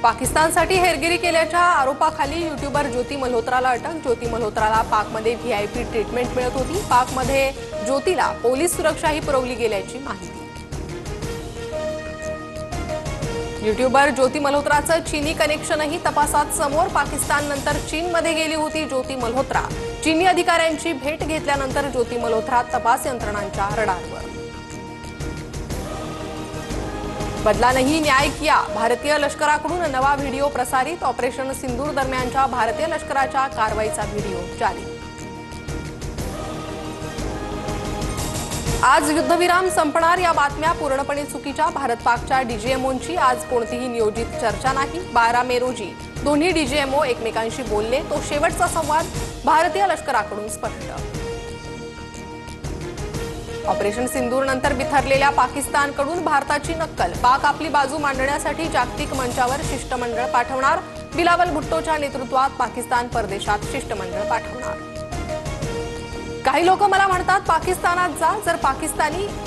पाकिस्तानसाठी हेरगिरी केल्याच्या आरोपाखाली यूट्यूबर ज्योती मल्होत्राला अटक। ज्योती मल्होत्राला पाकमध्ये व्हीआयपी ट्रीटमेंट मिळत होती। पाकमध्ये ज्योतीला पोलीस सुरक्षाही पुरवली गेल्याची माहिती। यूट्यूबर ज्योती मल्होत्राचं चीनी कनेक्शनही तपासात समोर। पाकिस्ताननंतर चीनमध्ये गेली होती ज्योती मल्होत्रा। चीनी अधिकाऱ्यांची भेट घेतल्यानंतर ज्योती मल्होत्रा तपास यंत्रणांच्या रडारवर। बदला नहीं न्याय किया, भारतीय लष्कराकडून नवा व्हिडिओ प्रसारित। ऑपरेशन सिंदूर दरम्यानच्या भारतीय लष्कराच्या कारवाईचा व्हिडिओ जारी। आज युद्धविराम संपणार या बातम्या पूर्णपणे चुकीच्या। भारत पाकच्या डीजीएमओंची आज कोणतीही नियोजित चर्चा नाही। 12 मे रोजी दोन्ही डीजीएमओ एकमेकांशी बोलले, तो शेवटचा संवाद भारतीय लष्कराकडून स्पष्ट। ऑपरेशन सिंदूर नंतर बिथरलेल्या पाकिस्तानकडून भारताची नक्कल। पाक आपली बाजू मांडण्यासाठी जागतिक मंचावर शिष्टमंडळ पाठवणार। बिलावल भुट्टोच्या नेतृत्वात पाकिस्तान परदेशात शिष्टमंडळ पाठवणार। काही लोक मला म्हणतात पाकिस्तानात जा, जर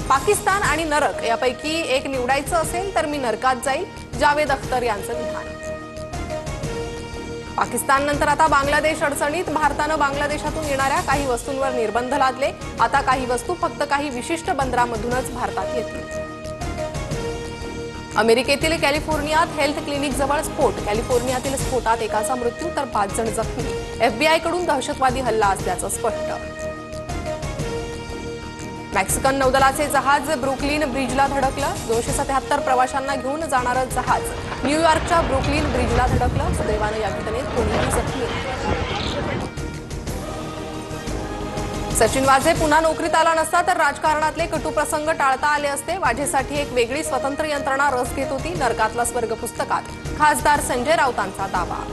पाकिस्तान आणि नरक यापैकी एक निवडायचं असेल तर मी नरकात जाईल, जावेद अख्तर यांचं विधान। पाकिस्ताननंतर आता बांगलादेश अडचणीत। भारतानं बांगलादेशातून येणाऱ्या काही वस्तूंवर निर्बंध लादले। आता काही वस्तू फक्त काही विशिष्ट बंदरांमधूनच भारतात येतील। अमेरिकेतील कॅलिफोर्नियात हेल्थ क्लिनिकजवळ स्फोट। कॅलिफोर्नियातील स्फोटात एकाचा मृत्यू तर 5 जण जखमी। एफबीआयकडून दहशतवादी हल्ला असल्याचं स्पष्ट। मेक्सिकन नौदलाचे जहाज ब्रुकलिन ब्रिजला धडकलं। 277 प्रवाशांना घेऊन जाणारं जहाज न्यूयॉर्कच्या ब्रुकलिन ब्रिजला धडकलं। सुदैवानं या घटनेत कोणीही जखमी नाही। सचिन वाझे पुन्हा नोकरीत आला नसता तर राजकारणातले कटू प्रसंग टाळता आले असते। वाझेसाठी एक वेगळी स्वतंत्र यंत्रणा रस घेत होती। नरकातला स्वर्ग पुस्तकात खासदार संजय राऊतांचा दावा।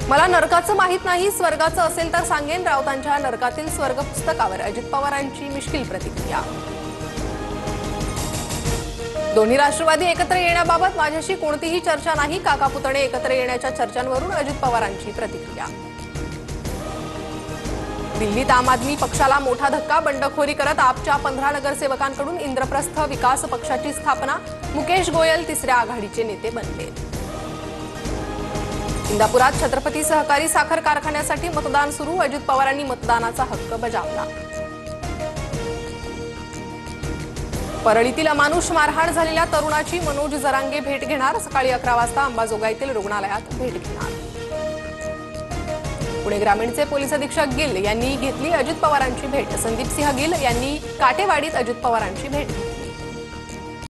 मला नरकाचं माहित नाही, स्वर्गाचं असेल तर सांगेन। राऊतांच्या नरकातील स्वर्ग पुस्तकावर अजित पवारांची मिश्किल प्रतिक्रिया। दोन्ही राष्ट्रवादी एकत्र येण्याबाबत माझ्याशी कोणतीही चर्चा नाही। काका पुतणे एकत्र येण्याच्या चर्चांवरून अजित पवारांची प्रतिक्रिया। दिल्लीत आम आदमी पक्षाला मोठा धक्का। बंडखोरी करत आपच्या 15 नगरसेवकांकडून इंद्रप्रस्थ विकास पक्षाची स्थापना। मुकेश गोयल तिसऱ्या आघाडीचे नेते बनले। इंदापुरात छत्रपती सहकारी साखर कारखान्यासाठी मतदान सुरू। अजित पवारांनी मतदानाचा हक्क बजावला। परळीतील अमानुष मारहाण झालेल्या तरुणाची मनोज जरांगे भेट घेणार। सकाळी 11 वाजता अंबाजोगाईतील रुग्णालयात भेट घेणार। पुणे ग्रामीणचे पोलीस अधीक्षक गिल यांनी घेतली अजित पवारांची भेट। संदीप सिंह गिल यांनी काटेवाडीत अजित पवारांची भेट घेतली।